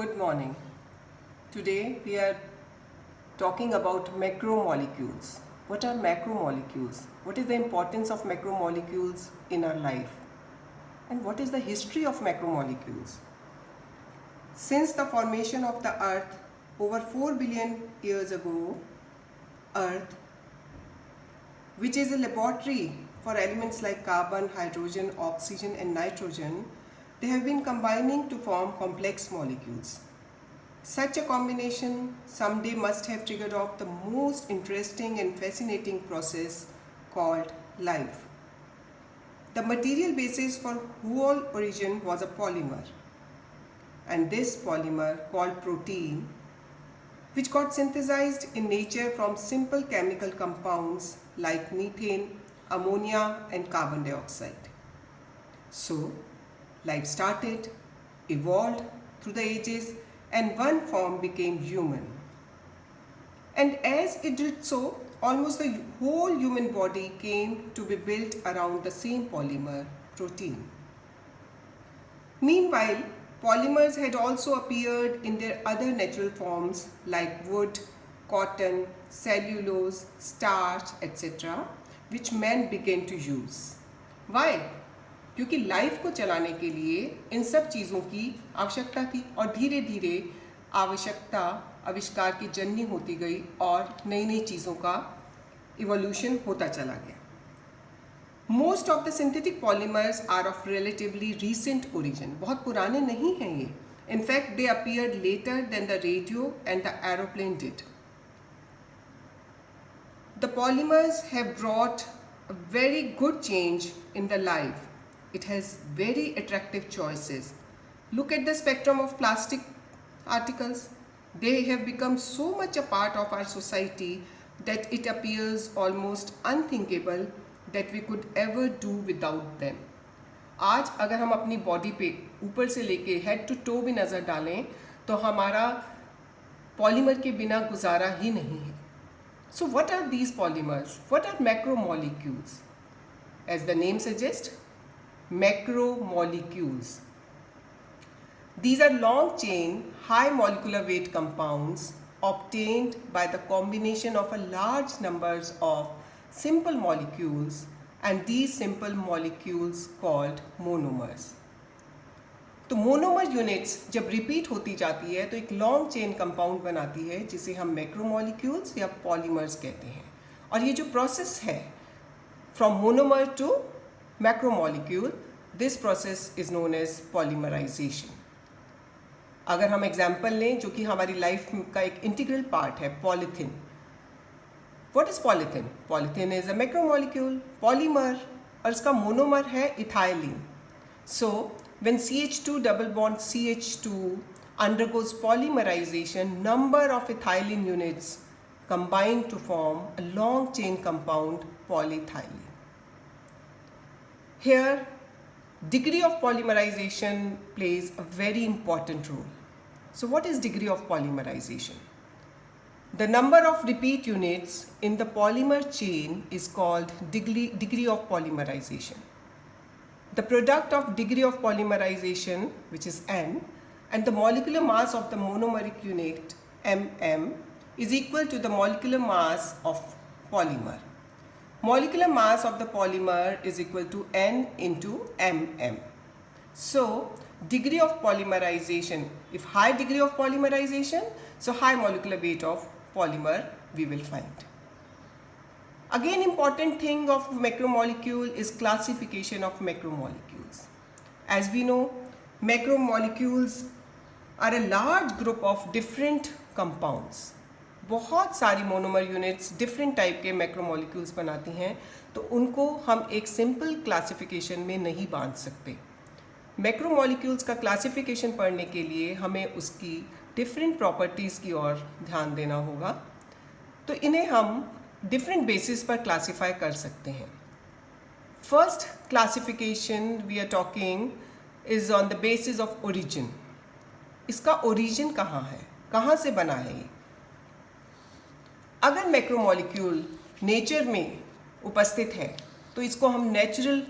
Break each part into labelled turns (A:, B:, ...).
A: Good morning. Today we are talking about macromolecules. What are macromolecules? What is the importance of macromolecules in our life? And what is the history of macromolecules? Since the formation of the earth over 4 billion years ago, earth, which is a laboratory for elements like carbon, hydrogen, oxygen and nitrogen, they have been combining to form complex molecules. Such a combination someday must have triggered off the most interesting and fascinating process called life. The material basis for whole origin was a polymer, and this polymer called protein, which got synthesized in nature from simple chemical compounds like methane, ammonia and carbon dioxide. So, life started, evolved through the ages, and one form became human. And as it did so, almost the whole human body came to be built around the same polymer, protein. Meanwhile, polymers had also appeared in their other natural forms like wood, cotton, cellulose, starch, etc., which men began to use. Why? क्योंकि life को चलाने के लिए इन सब चीज़ों की आवश्यकता थी और धीरे धीरे आवश्यकता आविष्कार की जननी होती गई और नई नई चीज़ों का इवोल्यूशन होता चला गया. Most of the synthetic polymers are of relatively recent origin. बहुत पुराने नहीं हैं ये. In fact they appeared later than the radio and the aeroplane did. The polymers have brought a very good change in the life. It has very attractive choices. Look at the spectrum of plastic articles. They have become so much a part of our society that it appears almost unthinkable that we could ever do without them. आज अगर हम अपनी body पे ऊपर से लेके head to to भी नज़र डालें तो हमारा पॉलीमर के बिना गुजारा ही नहीं है. So what are these polymers? What are macromolecules? As the name suggests, macromolecules. These are long chain, high molecular weight compounds obtained by the combination of a large numbers of simple molecules, and these simple molecules called monomers. तो monomer units जब repeat होती जाती है तो एक long chain compound बनाती है जिसे हम मैक्रोमोलिक्यूल्स या पॉलीमर्स कहते हैं. और ये जो प्रोसेस है from monomer to macromolecule, this process is known as polymerisation. अगर हम एग्जाम्पल लें जो कि हमारी लाइफ का एक इंटीग्रल पार्ट है, polythene. What is polythene? Polythene is a macromolecule, polymer, और इसका मोनोमर है ethylene. So when CH2 double bond CH2 undergoes polymerization, number of ethylene units combine to form a long chain compound polyethylene. Here, degree of polymerization plays a very important role. So what is degree of polymerization? The number of repeat units in the polymer chain is called degree of polymerization. The product of degree of polymerization, which is N, and the molecular mass of the monomeric unit mm is equal to the molecular mass of polymer. Molecular mass of the polymer is equal to N into mm. So degree of polymerization, if high degree of polymerization, so high molecular weight of polymer we will find. Again, important thing of macromolecule is classification of macromolecules. As we know, macromolecules are a large group of different compounds. बहुत सारी monomer units different type के macromolecules बनाती हैं, तो उनको हम एक simple classification में नहीं बांध सकते. मैक्रोमोलिक्यूल्स का क्लासिफिकेशन पढ़ने के लिए हमें उसकी डिफरेंट प्रॉपर्टीज़ की ओर ध्यान देना होगा. तो इन्हें हम डिफरेंट बेसिस पर क्लासीफाई कर सकते हैं. First classification we are talking is on the basis of origin. इसका ओरिजिन कहाँ है, कहाँ से बना है ये. अगर मैक्रोमोलिक्यूल नेचर में उपस्थित है तो इसको हम नेचुरल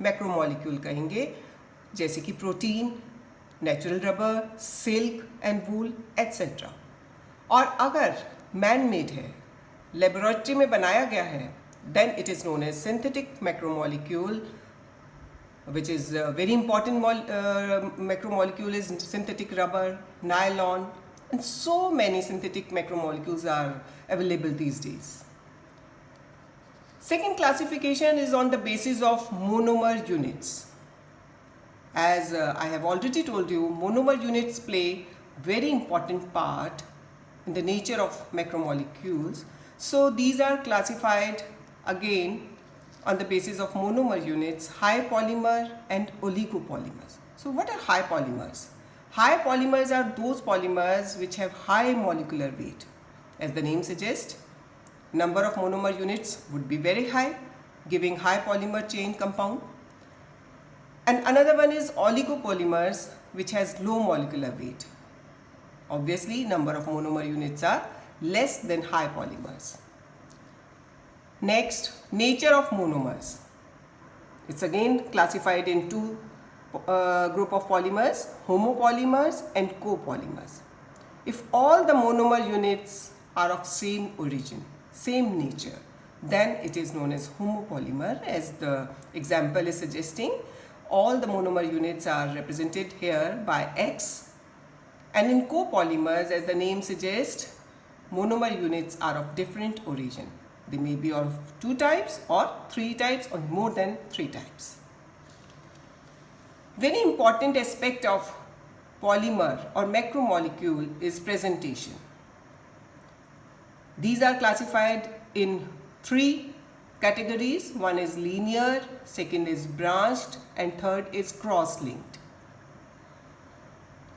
A: मैक्रोमोलिक्यूल कहेंगे, जैसे कि protein, natural rubber, silk and wool etcetera. और अगर मैन मेड है, लेबोरेटरी में बनाया गया है, then it is known as synthetic macromolecule, which is a very important macromolecule is synthetic rubber, nylon, and so many synthetic macromolecules are available these days. Second classification is on the basis of monomer units. As I have already told you, monomer units play very important part in the nature of macromolecules. So these are classified again on the basis of monomer units, high polymer and oligopolymers. So what are high polymers? High polymers are those polymers which have high molecular weight. As the name suggests, number of monomer units would be very high, giving high polymer chain compound. And another one is oligopolymers, which has low molecular weight. Obviously, number of monomer units are less than high polymers. Next, nature of monomers. It's again classified in two group of polymers, homopolymers and copolymers. If all the monomer units are of same origin, same nature, then it is known as homopolymer, as the example is suggesting. All the monomer units are represented here by X, and in copolymers, as the name suggests, monomer units are of different origin. They may be of 2 types or 3 types or more than 3 types. Very important aspect of polymer or macromolecule is presentation. These are classified in 3 categories. One is linear, second is branched, and third is cross-linked.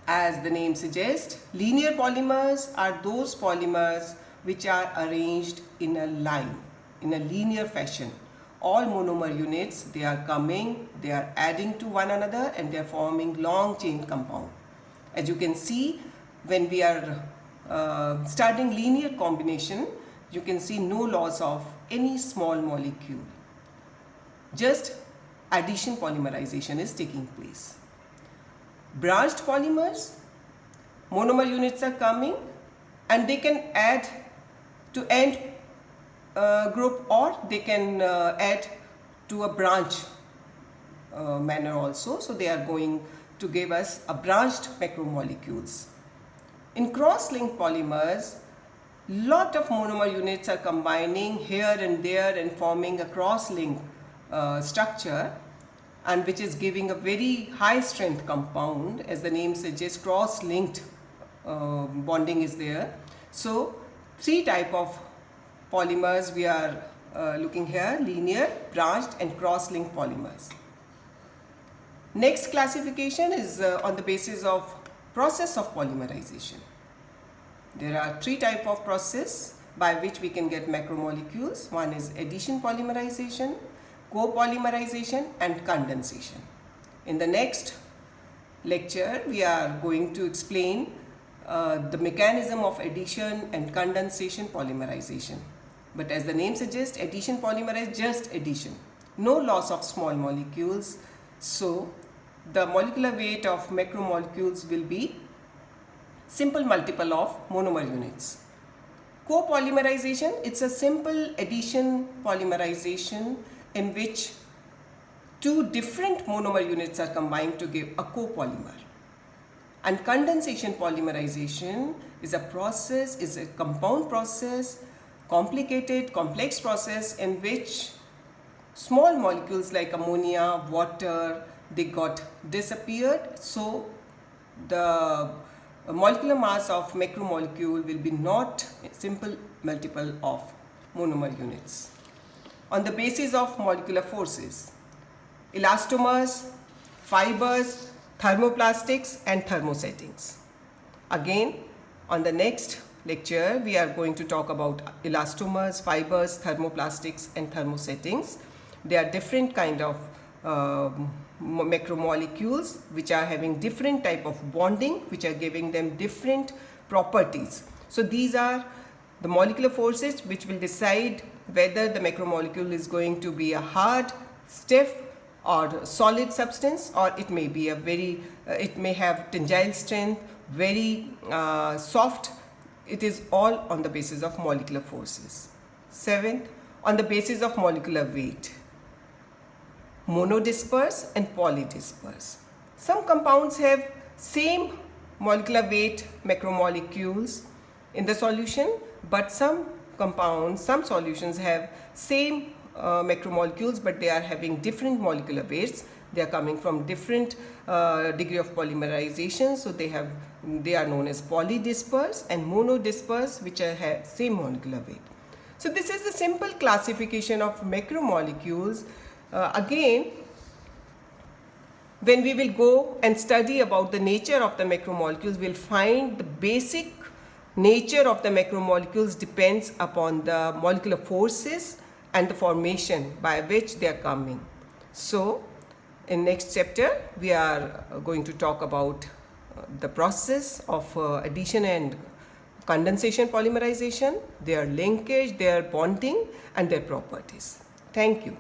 A: As the name suggests, linear polymers are those polymers which are arranged in a line, in a linear fashion. All monomer units, they are coming, they are adding to one another, and they are forming long chain compound. As you can see, when we are starting linear combination, you can see no loss of any small molecule. Just addition polymerization is taking place. Branched polymers, monomer units are coming and they can add to end group, or they can add to a branch manner also. So they are going to give us a branched macromolecules. In cross-linked polymers, lot of monomer units are combining here and there and forming a cross-linked structure, and which is giving a very high strength compound. As the name suggests, cross-linked bonding is there. So 3 type of polymers we are looking here: linear, branched and cross-linked polymers. Next classification is on the basis of process of polymerization. There are 3 type of process by which we can get macromolecules. One is addition polymerization, copolymerization and condensation. In the next lecture, we are going to explain the mechanism of addition and condensation polymerization. But as the name suggests, addition polymerization, just addition, no loss of small molecules. So the molecular weight of macromolecules will be simple multiple of monomer units. Copolymerization, it's a simple addition polymerization in which 2 different monomer units are combined to give a copolymer. And condensation polymerization is a process, is a compound process, complicated, complex process in which small molecules like ammonia, water, they got disappeared. So the molecular mass of macromolecule will be not simple multiple of monomer units. On the basis of molecular forces, elastomers, fibers, thermoplastics and thermosettings. Again, on the next lecture, we are going to talk about elastomers, fibers, thermoplastics and thermosettings. They are different kind of macromolecules which are having different type of bonding, which are giving them different properties. So these are the molecular forces which will decide whether the macromolecule is going to be a hard, stiff or solid substance, or it may be a very, it may have tensile strength, very soft. It is all on the basis of molecular forces. Seventh, on the basis of molecular weight, monodisperse and polydisperse. Some compounds have same molecular weight macromolecules in the solution, but some compounds, some solutions have same macromolecules, but they are having different molecular weights. They are coming from different degree of polymerization, so they are known as polydisperse and monodisperse, which have same molecular weight. So this is the simple classification of macromolecules. Again, when we will go and study about the nature of the macromolecules, we'll find the basic nature of the macromolecules depends upon the molecular forces and the formation by which they are coming. So in next chapter we are going to talk about the process of addition and condensation polymerization, their linkage, their bonding and their properties. Thank you.